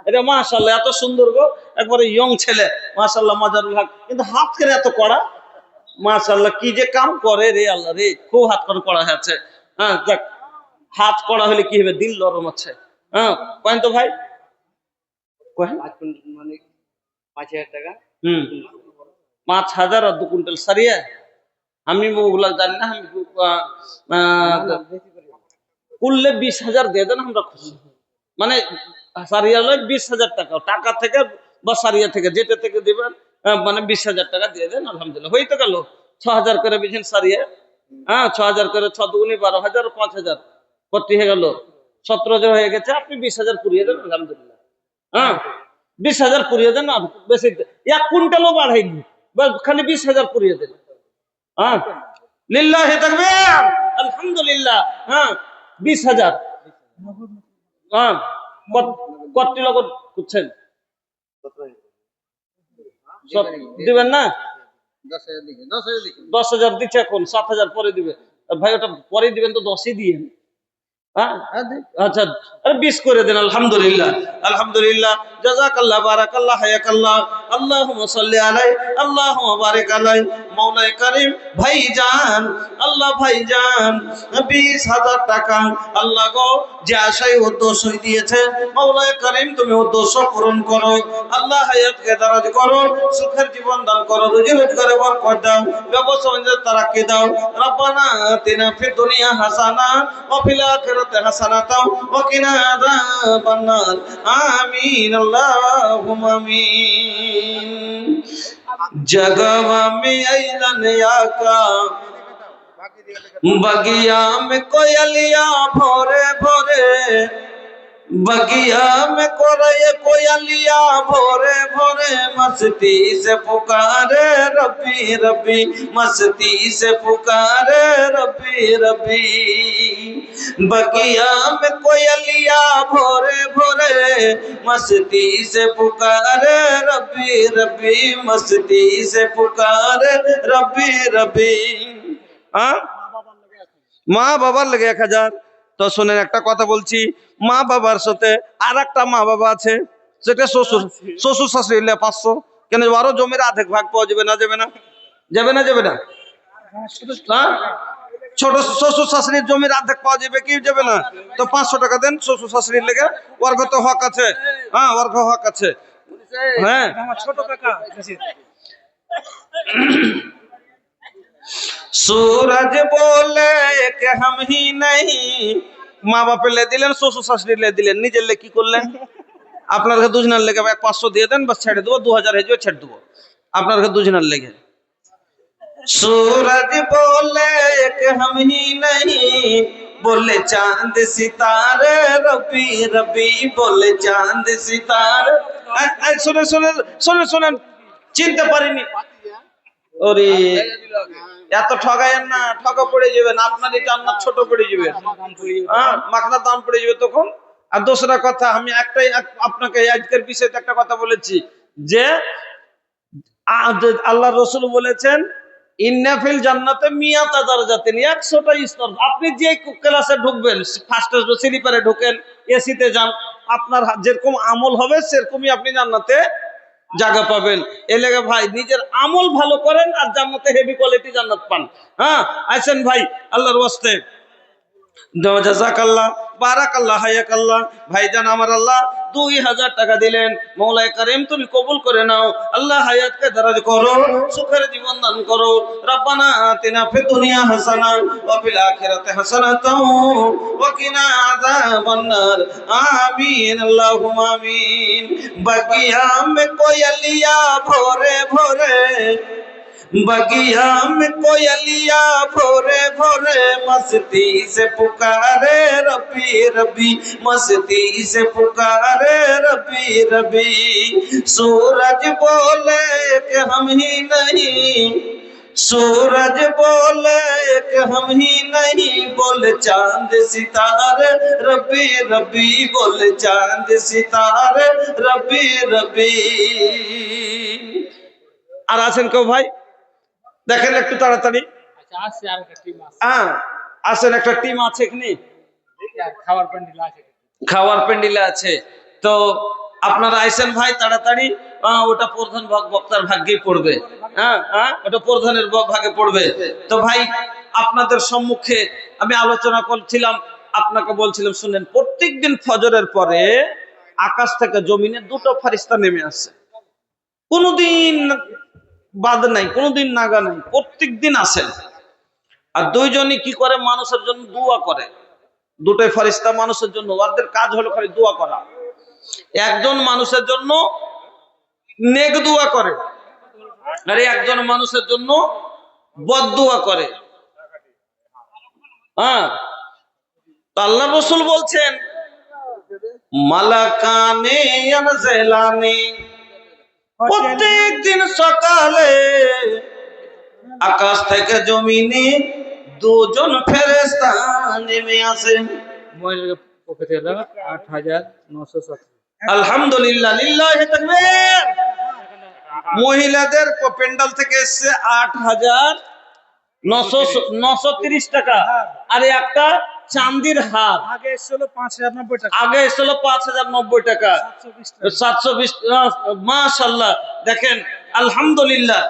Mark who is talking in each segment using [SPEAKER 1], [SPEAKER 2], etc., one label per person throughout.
[SPEAKER 1] এটা মাশাআল্লাহ এত সুন্দর গো, একবারে ইয়ং ছেলে, মাশাআল্লাহ মজার ভাগ, কিন্তু হাত করে এত কড়া, মাশাআল্লাহ কি যে কাম করে রে আল্লাহ রে, খুব হাত কড়া আছে। হ্যাঁ যাক, হাত কড়া হলে কি হবে, দিল নরম আছে। হ্যাঁ কয়েন তো ভাই,
[SPEAKER 2] মানে 5,000 টাকা।
[SPEAKER 1] 5,000 আর 2 কুইন্টাল সারিয়া, আমি ওগুলা জানি না, আমি করলে 20,000 দিয়ে দেন, আমরা খুশি। মানে সারিয়া লয় 20,000 টাকা, টাকা থেকে বা সারিয়া থেকে যেটা থেকে দিবেন, মানে 20,000 টাকা দিয়ে দেন, আলহামদুলিল্লাহ হয়ে তো গেল। 6,000 করে বিছেন সারিয়া, হ্যাঁ 6,000 করে, 6 দুগুনি 12,000, 5,000 কত হয়ে গেল, 17,000 হয়ে গেছে। আপনি 20,000 পুড়িয়ে দেন, আলহামদুলিল্লাহ। হ্যাঁ 20,000 পুড়িয়ে দেন, আর বেশি 1 কুইন্টালও বাড়াইনি, খালি 20,000 পুড়িয়ে দেন। হ্যাঁ লিল্লাহি তাকবীর, আলহামদুলিল্লাহ। হ্যাঁ 20,000। হ্যাঁ কত লগত করছেন, দিবেন না? 10,000 দিচ্ছে এখন, 7,000 পরে দিবে। ভাই ওটা পরে দিবেন তো 10ই দিয়ে। আচ্ছা 20 করে দেন, আলহামদুলিল্লাহ আলহামদুলিল্লাহ, জাযাকাল্লাহ, বারাকাল্লাহ, হায়াকাল্লাহ, আল্লাহুম্মা সাল্লি আলাইহি, আল্লাহুম্মা বারিক আলাইহি। মাওলায়ে কারীম ভাইজান, আল্লাহ ভাইজান 20,000 টাকা আল্লাহ গো, যে আশায় উদ্দেশ্যই দিয়েছে, মাওলায়ে কারীম তুমি উদ্দেশ্য পূরণ করো আল্লাহ, হায়াতকে দারাজ করো, সুখের জীবন দান করো, রুজি রোজগারে বরকত দাও, ব্যবসা বাণিজ্যে তারাক্কি দাও। রব্বানা আতিনা ফিদ দুনিয়া হাসানা ওয়া ফিল আখিরাতি হাসানাতাও ওয়া কিনা আযাবান নার। আমিন আল্লাহুম্মা আমিন। जगवा में अइलन आका, बगिया में कोयलिया भोरे भोरे, बगिया में कोयलिया भोरे भोरे, मस्ती से पुकारे रब्बी रब्बी, मस्ती से पुकारे रब्बी रब्बी। बगिया में कोयलिया भोरे भोरे, मस्ती से पुकारे रब्बी रब्बी, मस्ती से पुकारे रब्बी रब्बी। মা বাবার লেগে 1,000। তো শোনেন একটা কথা বলছি, মা বাবার সাথে আর একটা মা বাবা আছে, সেটা শ্বশুর শাশুড়ি, 500। কেন আরো জমির অর্ধেক ভাগ পাওয়া যাবে না, যাবে না, যাবে না, যাবে না? ছোট শ্বশুর শাশুড়ির জমির অর্ধেক পাওয়া যাবে কি যাবে না? তো 500 টাকা দেন শ্বশুর শাশুড়ির লেগে, ওর তো হক আছে। হ্যাঁ ওর হক আছে। হ্যাঁ ছোট টাকা। सूरज बोले कि हम ही नहीं, মা বাপের লে দিলেন, শ্বশুর শাশুড়ি লে দিলেন, নিজের লে কি করলেন? আপনার কাছে দুজনের লেগে 500 দিয়ে দেন, বাস ছেড়ে দেবো, 2,000 হয়ে যাবে, ছেড়ে দেবো আপনার কাছে দুজনের লেগে। सूरज बोले कि हम ही नहीं, बोले चांद सितारे रबी रबी, बोले चांद सितारे। শুনে শুনে শুনে শুনেন, চিনতে পারিনি। ওরে এত ঠগায়েন না, ঠগা পড়ে যাবেন, আপনারই জান্নাত ছোট পড়ে যাবে, মাখনা দাম পড়ে যাবে তখন। আর দোসরা কথা, আমি একটাই আপনাকে আজকের বিষয়তে একটা কথা বলেছি, যে আল্লাহ রসুল বলেছেন ইন্নাফিল জান্নাতে মিয়াতা দারাজাতিন, 100টা স্তর। আপনি যে ক্লাসে ঢুকবেন, ফার্স্ট স্লিপারে ঢোকেন, এসিতে যান, আপনার যেরকম আমল হবে সেরকমই আপনি জান্নাতে জায়গা পাবেন। এ লেগে ভাই নিজের আমল ভালো করেন, আর জান্নাতে হেভি কোয়ালিটি জান্নাত পান। হ্যাঁ আইছেন ভাই, আল্লাহর ওয়াস্তে জাযাকাল্লাহ, বারাকাল্লাহ, হায়াকাল্লাহ। ভাইজান আমার আল্লাহ 2,000 টাকা দিলেন, মাওলায়ে কারীম তুমি কবুল করে নাও, আল্লাহ হায়াতকে দারাজ করো, সুখের জীবন দান করো। রব্বানা আতিনা ফিদ দুনিয়া হাসানা ওয়া ফিল আখিরাতি হাসানাতাও ওয়া কিনা আযাবান নার। আমিন আল্লাহুম্মা আমিন। बगिया में कोयलिया भोरे भोरे, बगिया में कोयलिया भोरे भोरे, मस्ती से पुकारे रबी रबी, मस्ती से पुकारे रबी रबी। सूरज बोले कि हम ही नहीं, सूरज बोले कि हम ही नहीं, बोले चांद सितारे रबी रबी, बोले चांद सितारे रबी रबी। আর আছেন কেউ ভাই? দেখেন একটু তাড়াতাড়ি। হ্যাঁ আসেন, একটা টিম আছে এখানে, খাওয়ার প্যান্ডেলে আছে। তো আপনারা আইসেন ভাই তাড়াতাড়ি, ওটা প্রধান বক্তার ভাগ্যেই পড়বে। হ্যাঁ হ্যাঁ, ওটা প্রধানের ভাগে পড়বে। তো ভাই আপনাদের সম্মুখে আমি আলোচনা করছিলাম, আপনাকে বলছিলাম শুনেন, প্রত্যেকদিন ফজরের পরে আকাশ থেকে জমিনে দুটো ফারিস্তা নেমে আসে, কোনোদিন বাদ নাই, কোনোদিন নাগা নাই, প্রত্যেকদিন আসেন। আর দুইজনই কি করে? মানুষের জন্য দোয়া করে। দুটোই ফারিস্তা মানুষের জন্য, ওদের কাজ হলো খালি দোয়া করা। একজন মানুষের জন্য নেক দোয়া করে, আর একজন মানুষের জন্য বদদোয়া করে। হ্যাঁ, তো আল্লাহ রাসূল বলছেন মালাকানে ইয়ানজিলানি, প্রত্যেকদিন সকালে আকাশ থেকে জমিনে দুজন ফেরেশতা নেমে আসেন।
[SPEAKER 2] মহিলার পক্ষে থেকে 8,917।
[SPEAKER 1] আলহামদুলিল্লাহ, লিল্লাহি তাকবীর। মহিলাদের পেন্ডাল থেকে এসছে 8,930 টাকা, আর একটা চাঁদির হার।
[SPEAKER 3] আগে এসেছিল 5,090 টাকা,
[SPEAKER 1] আগে এসেছিল 5,090 টাকা, 720। মাশাআল্লাহ, দেখেন আলহামদুলিল্লাহ।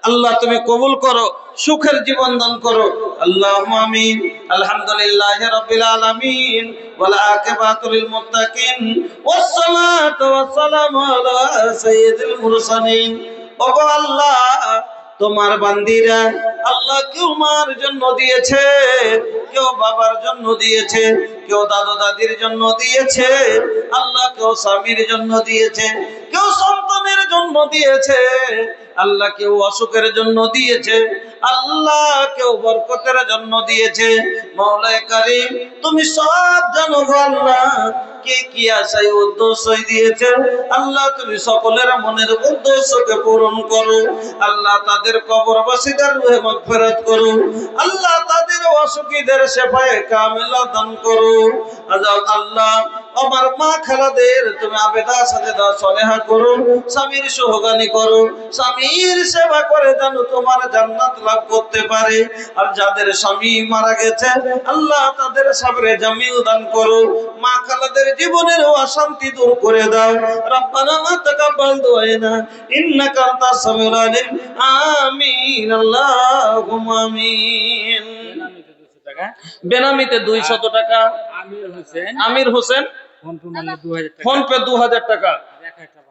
[SPEAKER 1] আল্লাহ তুমি কবুল করো, সুখের জীবন দান করো, আল্লাহুম্মা আমিন। আলহামদুলিল্লাহি রাব্বিল আলামিন ওয়াল আকিবাতু লিল মুত্তাকিন ওয়াস সালাতু ওয়াস সালামু আলা সাইয়্যিদিল মুরসালিন। ওগো আল্লাহ, তোমার বান্দিরা আল্লাহ কেউ মার জন্য দিয়েছে, কেউ বাবার জন্য দিয়েছে, কেউ দাদু দাদির জন্য দিয়েছে, আল্লাহ কেউ স্বামীর জন্য দিয়েছে, কেউ সন্তানের জন্য দিয়েছে, আল্লাহ কেউ অসুখের জন্য দিয়েছে, আল্লাহ কেউ বরকতের জন্য দিয়েছে। মাওলায়ে কারীম তুমি সব জানো গো আল্লাহ, কে কি আশায় উদ্দেশ্যই দিয়েছে। আল্লাহ তুমি সকলের মনের উদ্দেশ্যকে পূরণ করো। আল্লাহ তাদের কবরবাসীদের রূহে মাগফিরাত করো। আল্লাহ তাদের অসুখীদের শেফায়ে কামিলা দান করো। আল্লাহ আমার মা খালাদের তুমি আবেদা সাজেদা সলেহা করো, স্বামীর সোহাগানি করো, স্বামীর সেবা করে যেন তোমার জান্নাত লাভ করতে পারে। আর যাদের স্বামী মারা গেছে আল্লাহ তাদের সাবরে জামিল দান করো, মা খালাদের জীবনের অশান্তি দূর করে দাও। রব্বানা তাকাব্বাল দুআনা ইন্নাকা আনতাস সামিউল আলিম। আমিন, আল্লাহুম্মা আমিন। বেনামিতে 200 টাকা। আমির হোসেন ফোন পে 2000 টাকা,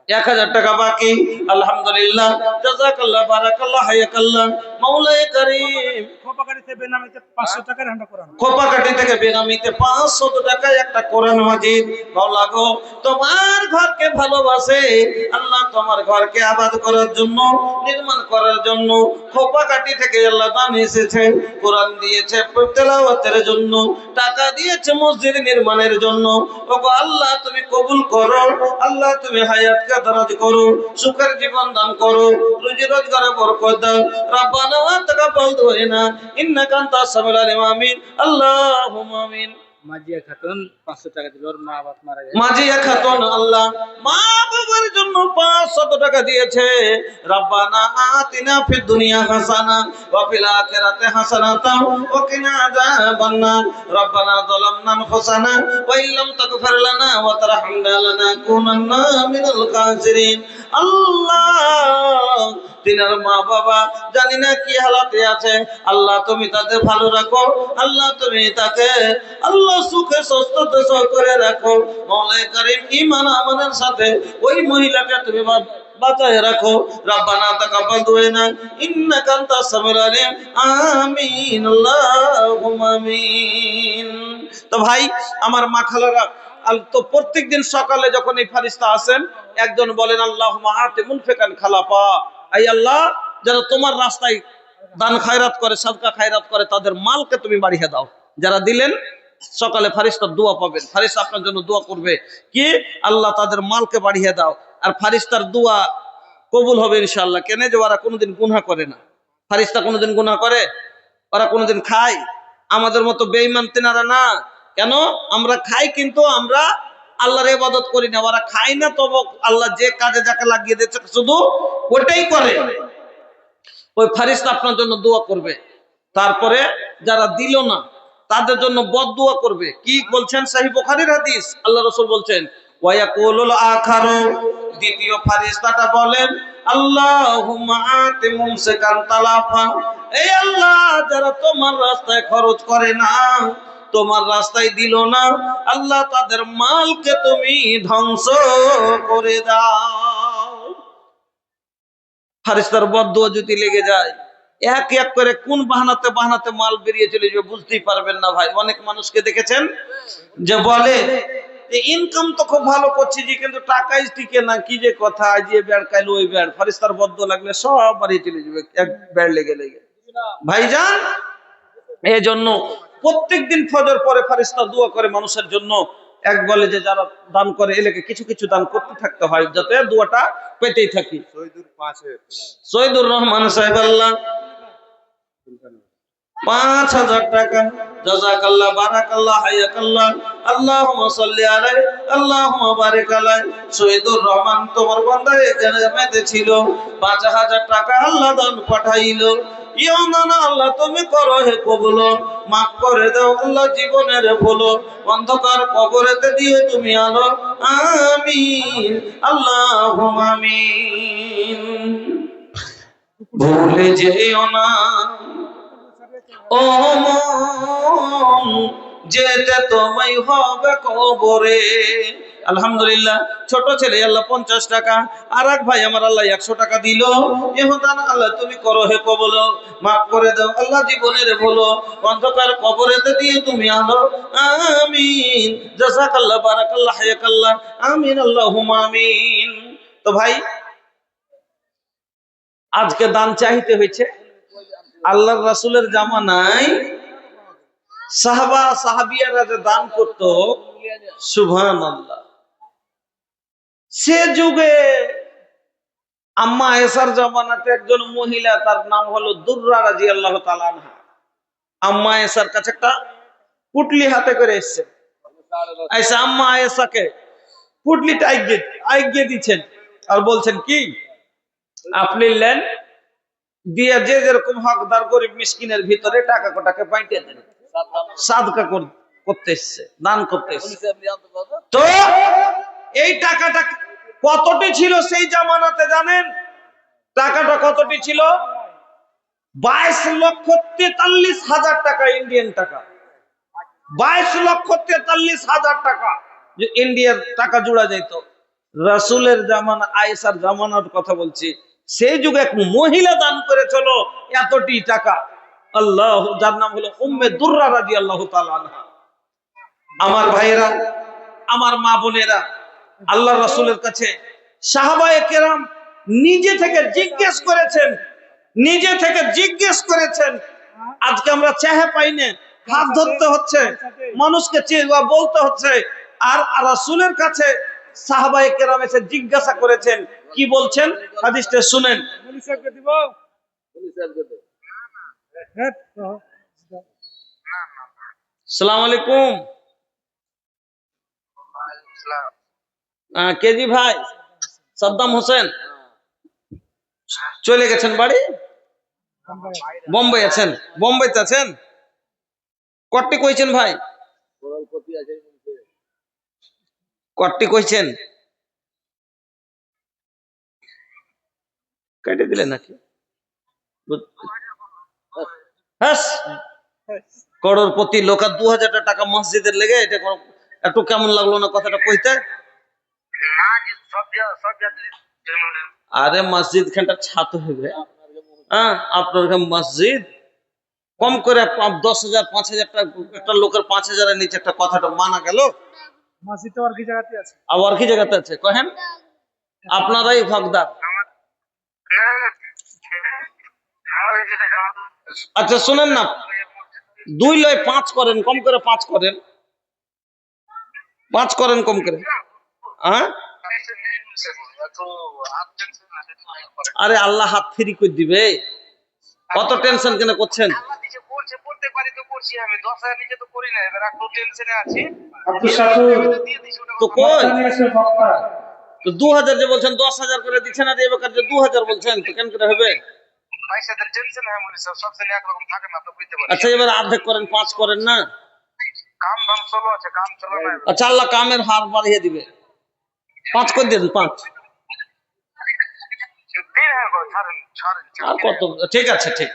[SPEAKER 1] 1000 টাকা বাকি। আলহামদুলিল্লাহ, জাযাকাল্লাহ, বারাকাল্লাহ, হায়াকাল্লাহ। মাওলায়ে কারীম
[SPEAKER 3] খোপাকাটিতে বেনামিতে 500 টাকার একটা কোরআন,
[SPEAKER 1] খোপাকাটি থেকে বেনামিতে 500 টাকায় একটা কোরআন মাজিদ। মাওলা গো, তোমার ঘরকে ভালোবাসে আল্লাহ, তোমার ঘরকে আবাদ করার জন্য, নির্মাণ করার জন্য খোপাকাটি থেকে আল্লাহ দান এসেছে। কোরআন দিয়েছে তেলাওয়াতের জন্য, টাকা দিয়েছে মসজিদ নির্মাণের জন্য। ওগো আল্লাহ তুমি কবুল করো, আল্লাহ তুমি হায়াতকে দারাজ করো, সুখের জীবন দান করো, রুজি রোজগারে বরকত দাও। রব্বানা তাকাব্বাল দুআনা ইন্নাকা আনতাস সামিউল আলিম। আমিন, আল্লাহুম্মা আমিন।
[SPEAKER 2] মাজিয়া খাতুন 500 টাকা দিল, ওর মা বাপ মারা গেছে।
[SPEAKER 1] মাজিয়া খাতুন আল্লাহ মা বাবার জন্য 500 টাকা দিয়েছে। রব্বানা আতিনা ফিদ দুনিয়া হাসানা ওয়া ফিল আখিরাতি হাসানাতাও ওয়া কিনা আযাবান্নার। রব্বানা যালামনা আনফুসানা ওয়া ইল্লাম তাগফির লানা ওয়া তারহামনা লানাকুনান্না মিনাল খাসিরিন। আল্লাহ তিনার মা বাবা জানি না কি হালাতে আছে, আল্লাহ তুমি তাদের ভালো রাখো, আল্লাহ তুমি তাকে আল্লাহ সুখে স্বস্তিতে সহ করে রাখো। মাওলায়ে কারীম ঈমান আমানের সাথে ওই মহিলাকে তুমি বাঁচায় রাখো। রব্বানা তাকাব্বাল দুআনা ইন্নাকা আনতাস সামিউল আলিম। আমিন, আল্লাহুম্মা আমিন। তো ভাই আমার মা খালারা, তো প্রত্যেকদিন সকালে যখন এই ফারিস্তা আসেন, একজন বলেন আল্লাহুম্মা আতি মুনফিকান খালাফা, আই আল্লাহ যারা তোমার রাস্তায় দান খায়রাত করে, সাদকা খায়রাত করে, তাদের মালকে তুমি বাড়িয়ে দাও। যারা দিলেন সকালে ফারিস্তার দোয়া পাবেন, ফারিস্তা আপনার জন্য দোয়া করবে কি আল্লাহ তাদের মালকে বাড়িয়ে দাও। আর ফারিস্তার দোয়া কবুল হবে ইনশাআল্লাহ। কেন যে ওরা কোনোদিন গুনাহ করে না। ফারিস্তা কোনোদিন গুনাহ করে? ওরা কোনোদিন খায়? আমাদের মতো বেঈমান তিনারা না। কেন? আমরা খাই কিন্তু আমরা আল্লাহর ইবাদত করি না। ওরা খায় না, তবে আল্লাহ যে কাজে যাকে লাগিয়ে দিয়েছে শুধু ওটাই করে। ওই ফারিস্তা আপনার জন্য দোয়া করবে। তারপরে যারা দিল না তাদের জন্য বদদোয়া করবে। কি বলছেন? সহিহ বুখারীর হাদিস, আল্লাহ রাসূল বলছেন ওয়ায়াকুলুল আখারু, দ্বিতীয় ফারিস্তাটা বলেন, আল্লাহুম্মা আতি মুমসিকান তালাফা, এই আল্লাহ যারা তোমার রাস্তায় খরচ করে না, তোমার রাস্তায় দিল না, আল্লাহ তাদের মালকে তুমি ধ্বংস করে দাও। ফারিস্তার বদদুয়া যদি লেগে যায়, এক এক করে কোন বাহানাতে বাহানাতে মাল বেরিয়ে চলে যাবে বুঝতেই পারবেন না ভাই। অনেক মানুষকে দেখেছেন যে বলে যে ইনকাম তো খুব ভালো করছি জি, কিন্তু টাকাই টিকে না, কি যে কথা, আজ এই বেড় কাইলো ওই বেড়, ফারিস্তার বদদুয়া লাগলে সব বাড়ি চলে যাবে এক বেড় লেগে লেগে। ভাইজান, এই জন্য প্রত্যেকদিন ফজর পরে ফারিস্তা দোয়া করে মানুষের জন্য। এক বলে যে যারা দান করে এলাকে কিছু কিছু দান করতে থাকতে হয়, যাতে দোয়াটা পেতেই থাকি। শহীদুর রহমান সাহেব আল্লাহ 5,000 টাকা, জাযাকাল্লাহ, বারাকাল্লাহ, হায়াকাল্লাহ, আল্লাহুম্মা সাল্লি আলাইহি, আল্লাহুম্মা বারিক আলাইহি। শহীদুর রহমান তোমার বান্দা এখানে মেতে ছিল, 5,000 টাকা আল্লাহ দান পাঠাইলো। ইয়া মানা আল্লাহ তুমি করো হে কবুল, মাফ করে দাও আল্লাহ জীবনের ভুল, অন্ধকার কবরেতে দিয়ে তুমি আলো, আমিন আল্লাহুম্মা আমিন। ভুলে যেও না ও মন, যেতে তোমায় হবে কবরে। আলহামদুলিল্লাহ, ছোট ছেলে আল্লাহ 50 টাকা, আর এক ভাই আমার আল্লাহ 100 টাকা দিল। ইহুদান আল্লাহ তুমি করো হে কবুল, মাফ করে দাও আল্লাহ জীবনের ভুল, অন্ধকার কবরেতে দিয়ে তুমি আলো, আমিন জাযাকাল্লাহ, বারাকাল্লাহ, হায়াকাল্লাহ, আমিন আল্লাহুম্মা আমিন। তো ভাই, আজকে দান চাইতে হয়েছে। আল্লাহর রাসূলের জামানায় সাহাবা সাহাবিয়ারা যে দান করত, সুবহানাল্লাহ, সে যুগে আম্মা আয়েশার জামানাতে একজন মহিলা, তার নাম হলো দুররা রাদিয়াল্লাহু তাআলা আনহা, আম্মা আয়েশার কাছে একটা পুটলি হাতে করে এসেছে। আয়েশা আম্মা আয়েশাকে পুটলিটা আইগিয়ে দিচ্ছেন আর বলছেন কি, আপনি নেন, দিয়ে যে যেরকম হকদার গরিব মিসকিনের ভিতরে টাকা কোটাকে বাইটে দেন, সাদকা করতে এসছে, দান করতে এসছে। তো এই টাকাটা কতটি ছিল সেই জামানাতে জানেন? টাকাটা কতটি ছিল? 22,43,000 টাকা, ইন্ডিয়ান টাকা। 22,43,000 টাকা যে ইন্ডিয়ার টাকা জোড়া যেত। রাসূলের জামানা, আয়েশার জামানার কথা বলছি, সেই যুগে এক মহিলা দান করেছিল এতটি টাকা, আল্লাহ, যার নাম হলো উম্মে দুররা রাদিয়াল্লাহু তাআলা আনহা। আমার ভাইয়েরা, আমার মা বোনেরা, আল্লাহর রাসূলের কাছে সাহাবায়ে কেরাম নিজে থেকে জিজ্ঞেস করেছেন। আজকে আমরা চেহে পাই না, হাত ধরতে হচ্ছে, মানুষকে বলতে হচ্ছে, আর রাসূলের কাছে সাহাবায়ে কেরাম এসে জিজ্ঞাসা করেছেন। কি বলছেন হাদিসটা শুনেন। আসসালামু আলাইকুম। কেজি ভাই সাদ্দাম হোসেন চলে গেছেন বাড়ি, বোম্বে আছেন, বোম্বেতে আছেন। কট্টি কইছেন ভাই, কট্টি কইছেন, কেটে দিলেন নাকি? করোড়পতি লোক, 2,000 টাকা মসজিদের লেগে, এটা একটু কেমন লাগলো না কথাটা কইতে? আরে মসজিদ খানটা ছাত হবে, হ্যাঁ, আপনার মসজিদ কম করে 10,000 5,000 টাকা, একটা লোকের 5,000 এর নিচে একটা কথাটা মানা গেল?
[SPEAKER 3] মসজিদ তো আর কি জায়গাতে আছে,
[SPEAKER 1] আর কি জায়গাতে আছে কহেন? আপনারাই হকদার। আচ্ছা শুনেন না, 2 লয় 5 করেন, কম করে 5 করেন, 5 করেন কম করে। হ্যাঁ, আরে আল্লাহ হাত ফ্রি করে দিবে, কত টেনশন কেন করছেন? তো কই তো 2,000 যে বলছেন, 10,000 করে দিচ্ছেন, আর এবার যে 2,000 বলছেন, তো কেন করে হবে? আচ্ছা এবার অর্ধেক করেন, 5 করেন না। আচ্ছা আল্লাহ কামের হার বাড়িয়ে দিবে। 5 করে দিন, 5 আর কত? ঠিক আছে, ঠিক।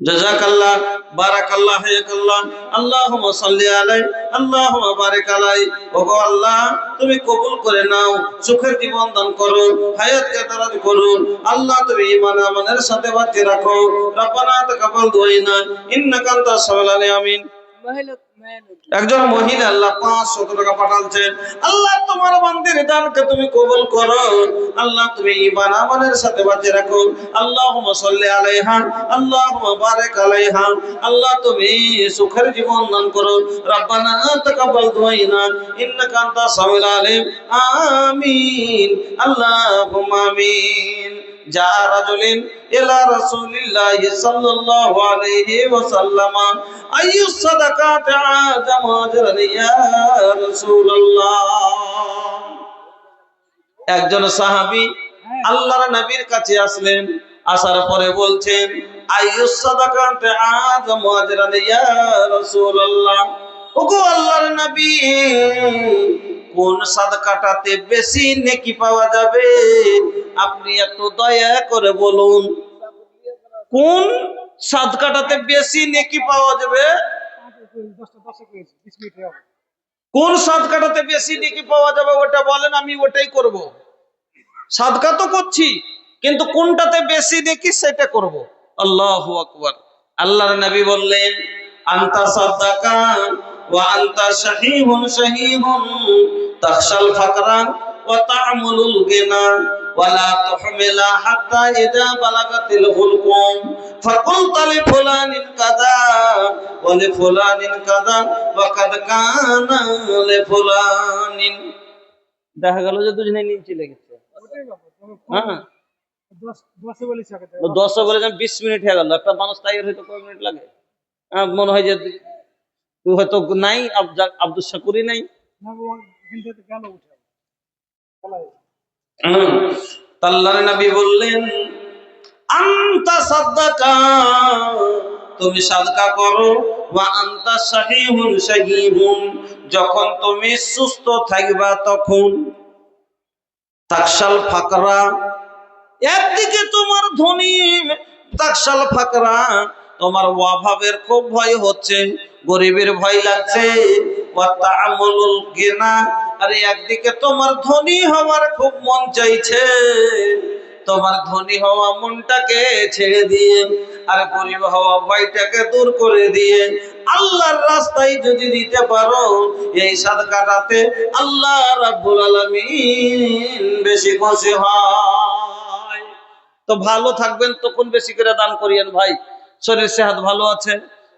[SPEAKER 1] জাযাকাল্লাহ, বারাকাল্লাহ, হায়াকাল্লাহ, আল্লাহুম্মা সাল্লি আলাইহি, আল্লাহুম্মা বারিক আলাইহি। ওগো আল্লাহ, তুমি কবুল করে নাও, সুখের জীবন দান করো, হায়াতকে দারাজ করো। আল্লাহ তুমি ঈমান আমানের সাথে বাঁচিয়ে রাখো। রব্বানা তাকাব্বাল দুআইনা ইন্নাকা আনতাস সামিউল আলিম। একজন মহিলা আল্লাহ 500 টাকা পাঠাচ্ছেন। আল্লাহ তোমার বান্দির দানকে তুমি কবুল করো। আল্লাহ তুমি ঈমান আমানের সাথে বাঁচিয়ে রাখো। আল্লাহুম্মা সাল্লি আলাইহা, আল্লাহুম্মা বারিক আলাইহা। আল্লাহ তুমি সুখের জীবন দান করো। রব্বানা তাকাব্বাল দুআইনা ইন্নাকা আনতাস সামিউল আলিম। আমিন, আল্লাহুম্মা আমিন। যা রাজুলিন ইলা রাসূলিল্লাহি সাল্লাল্লাহু আলাইহি ওয়াসাল্লাম আইয়ু সাদাকাত আযাম আজরান ইয়া রাসূলুল্লাহ। একজন সাহাবী আল্লাহর নবীর কাছে আসলেন, আসার পরে বলছেন, আইয়ু সাদাকাত আযাম আজরান ইয়া রাসূলুল্লাহ। ওগো আল্লাহর নবী, কোন সাদকাটাতে বেশি নেকি পাওয়া যাবে? আপনি একটু দয়া করে বলুন, কোন সাদকাটাতে বেশি নেকি পাওয়া যাবে?
[SPEAKER 3] 20 মিনিট হবে।
[SPEAKER 1] কোন সাদকাটাতে বেশি নেকি পাওয়া যাবে ওটা বলেন, আমি ওটাই করব। সাদকা তো করছি, কিন্তু কোনটাতে বেশি নেকি সেটা করব। আল্লাহু আকবার। আল্লাহর নবী বললেন, আনতা সাদাকা ওয়া আনতা শাহীহুন শাহীহুন তাখশাল ফাকরা ওয়া তা'মুলুল গিনা ওয়া লা তুহমিলা হাত্তা ইযা বালাগাতিল হুলকুম ফাকুলতা লি ফুলানিন কাযা ওয়া লি ফুলানিন কাযা ওয়া কাদ কানা লি ফুলানিন। দেখা গেল যে দুজনে নিচে লেগেছে।
[SPEAKER 3] ওটাই বাবা, তবে
[SPEAKER 1] হ্যাঁ,
[SPEAKER 3] 10 বলেছি আগে।
[SPEAKER 1] 10 বলে 20 মিনিট হয়ে গেল। একটা মানুষ তাই হয়তো কয় মিনিট লাগে? মনে হয় যে তুই হয়তো নাই, আব্দুল শাকুরি নাই।
[SPEAKER 3] না বাবা, এখান থেকে গেল উঠে পালাই।
[SPEAKER 1] আল্লাহর নবী বললেন, আনতা সাদাকা, তুমি সাদকা করো, ওয়া আনতা শাহীহুন শাহীহুন, যখন তুমি সুস্থ থাকবা তখন। তাকশাল ফাকরা, একদিকে তোমার ধনী, তাকশাল ফাকরা, তোমার অভাবের খুব ভয় হচ্ছে, গরিবের ভয় লাগছে। ওয়া তা'মুলুল গিনা, আরে একদিকে তোমার ধনী হওয়ার খুব মন চাইছে, তোমার ধনী হওয়া মনটাকে ছেড়ে দিয়ে আর গরিব হওয়া ভয়টাকে দূর করে দিয়ে আল্লাহর রাস্তায় যদি দিতে পারো, এই সাদকাটাতে আল্লাহ রাব্বুল আলামিন বেশি খুশি হয়। তো ভালো থাকবেন তখন বেশি করে দান করিয়েন ভাই। শরীর সেহাত ভালো আছে,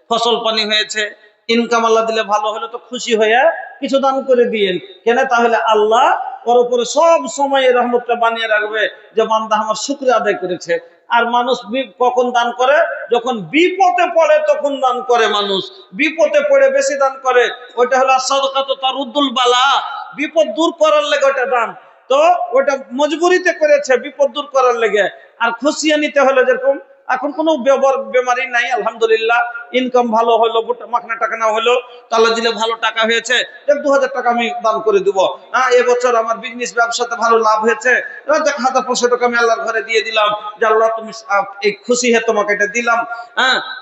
[SPEAKER 1] ফসল পানি হয়েছে, ইনকাম আল্লাহ দিলে ভালো হলে তো খুশি হয়ে কিছু দান করে দিয়েন। কেন? তাহলে আল্লাহ ওর উপরে সব সময় এই রহমতটা বানিয়ে রাখবে যে বান্দা আমার শুকরিয়া আদায় করেছে। আর মানুষ কখন দান করে? যখন বিপদে পড়ে তখন দান করে মানুষ। বিপদে পড়ে বেশি দান করে, ওইটা হলো সাদকাত তারুদ্দুল বালা, বিপদ দূর করার লেগে ওটা দান। তো ওটা মজবুরিতে করেছে বিপদ দূর করার লেগে। আর খুশিয়া নিতে হলে, যেরকম এখন কোনো বেমারি নাই, আলহামদুলিল্লাহ, ইনকাম ভালো হলো, মাখনা টাকা না হলো, তাহলে দিলে ভালো টাকা হয়েছে, 2000 টাকা আমি দান করে দিব। এবছর আমার বিজনেস ব্যবসাতে ভালো লাভ হয়েছে, 1500 টাকা আমি আল্লাহর ঘরে দিয়ে দিলাম, যে আল্লাহ তুমি এই খুশি হয়ে তোমাকে এটা দিলাম।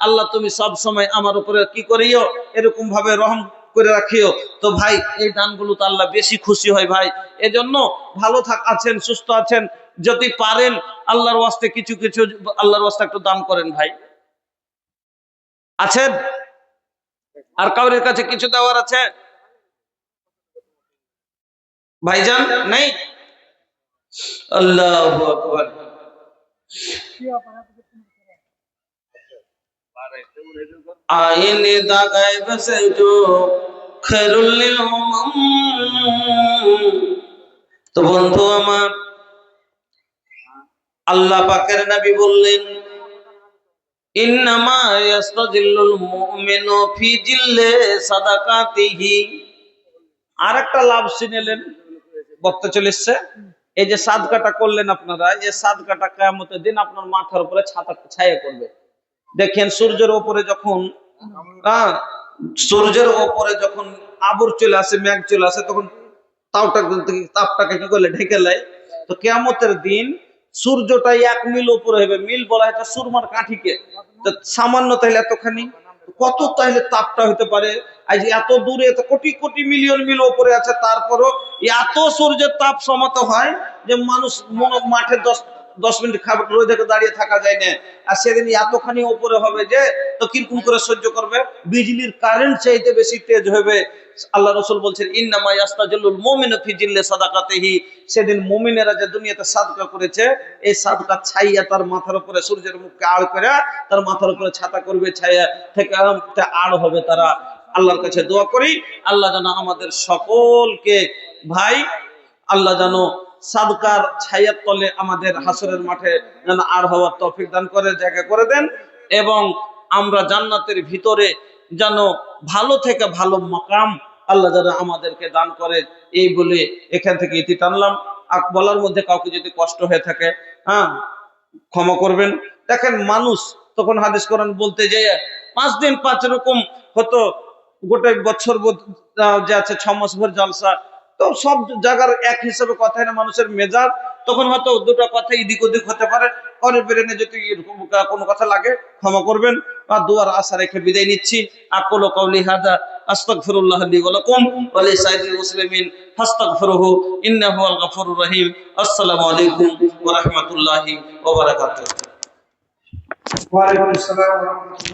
[SPEAKER 1] আল্লাহ তুমি সব সময় আমার উপরে কি করিও, এরকম ভাবে রহম করে রাখিও। তো ভাই, এই দানগুলো তো আল্লাহ বেশি খুশি হয় ভাই। এজন্য ভালো আছেন, সুস্থ আছেন, যদি পারেন আল্লাহর ওয়াস্তে কিছু কিছু আল্লাহর ওয়াস্তে একটু দান করেন ভাই। আছেন? আর কাউরের কাছে কিছু দেওয়ার আছে ভাইজান? নেই? আল্লাহু আকবার।
[SPEAKER 3] কি আপনারা
[SPEAKER 1] আইনে দাগায় বসে जो खैरुल लिल उमम। তো বন্ধু আমার, আল্লাহ পাকের নবী বললেন, ইন্নামা ইয়াস্তাজিল্লুল মুমিনু ফি জিল্লি সাদাকাতিহি। আরেকটা লাভ শুনেলেন, বক্তা চলে এসছে। এই যে সাদকাটা করলেন আপনারা, এই সাদকাটা কিয়ামতের দিন আপনার মাথার উপরে ছায়া করবে। দেখেন সূর্যের উপরে যখন সূর্যের উপরে যখন আবর চলে আসে, মেঘ চলে আসে, তখন তাপটাকে কি করলে ঢেকে লাই। তো কিয়ামতের দিন সূর্যটা 1 মিল উপরে হবে, মিল বলা হয় সুরমার কাঠিকে। তো সামান্য তাইলে এতখানি, কত তাইলে তাপটা হতে পারে। আজ এত দূরে, এত কোটি কোটি মিলিয়ন মিল উপরে আছে, তারপরও এত সূর্যের তাপ সমাত হয় যে মানুষ মাঠে 10 মিনিট খাবার রোদে দাঁড়িয়ে থাকা যায় না। আর সেদিন এতখানি উপরে হবে যে তো কিরকম করে সহ্য করবে। বিজলির কারেন্ট চাইতে বেশি তেজ হবে। আল্লাহ রাসূল বলছেন ইন্নামা ইয়াস্তাজিল্লুল মুমিনু ফি জিল্লি সাদাকাতিহি। সেদিন মুমিনেরা যে দুনিয়াতে সাদকা করেছে, এই সাদকা ছাইয়া তার মাথার উপরে, সূর্যের মুখকে আড় করে তার মাথার উপরে ছাতা করবে, ছায়া থেকে আড় হবে তারা। আল্লাহর কাছে দোয়া করি আল্লাহ যেন আমাদের সকলকে ভাই, আল্লাহ যেন সাদকার ছায়ার তলে আমাদের হাসরের মাঠে যেন আর হওয়ার তৌফিক দান করে, জায়গা করে দেন। এবং আমরা জান্নাতের ভিতরে যেন ভালো থেকে ভালো মাকাম আল্লাহ যেন আমাদেরকে দান করে। এই বলে এখান থেকে ইতি টানলাম। বলার মধ্যে কাউকে যদি কষ্ট হয়ে থাকে, হ্যাঁ ক্ষমা করবেন। দেখেন মানুষ তখন হাদিস কোরআন বলতে যে 5 দিন 5 রকম হতো, গোটা বছর যে আছে 6 মাস ভর জলসা। তো সব জায়গার এক হিসাবে কথা না, মানুষের মেজাজ তখন হয়তো দুটো কথা এদিক ওদিক হতে পারে। পরের বেরেনে যদি এরকম কোনো কথা লাগে ক্ষমা করবেন। আর দুয়ার আশা রেখে বিদায় নিচ্ছি। আকুলু কাউলি হাযা আস্তাগফিরুল্লাহ লি ওয়া লাকুম ওয়া লিসাইরিল মুসলিমিন ফাস্তাগফিরুহু ইন্নাহু আল গফুরুর রহিম। আসসালামু আলাইকুম ওয়া রাহমাতুল্লাহি ওয়া বারাকাতুহু।
[SPEAKER 3] ওয়া আলাইকুম আসসালাম ওয়া রাহমাতুল্লাহ।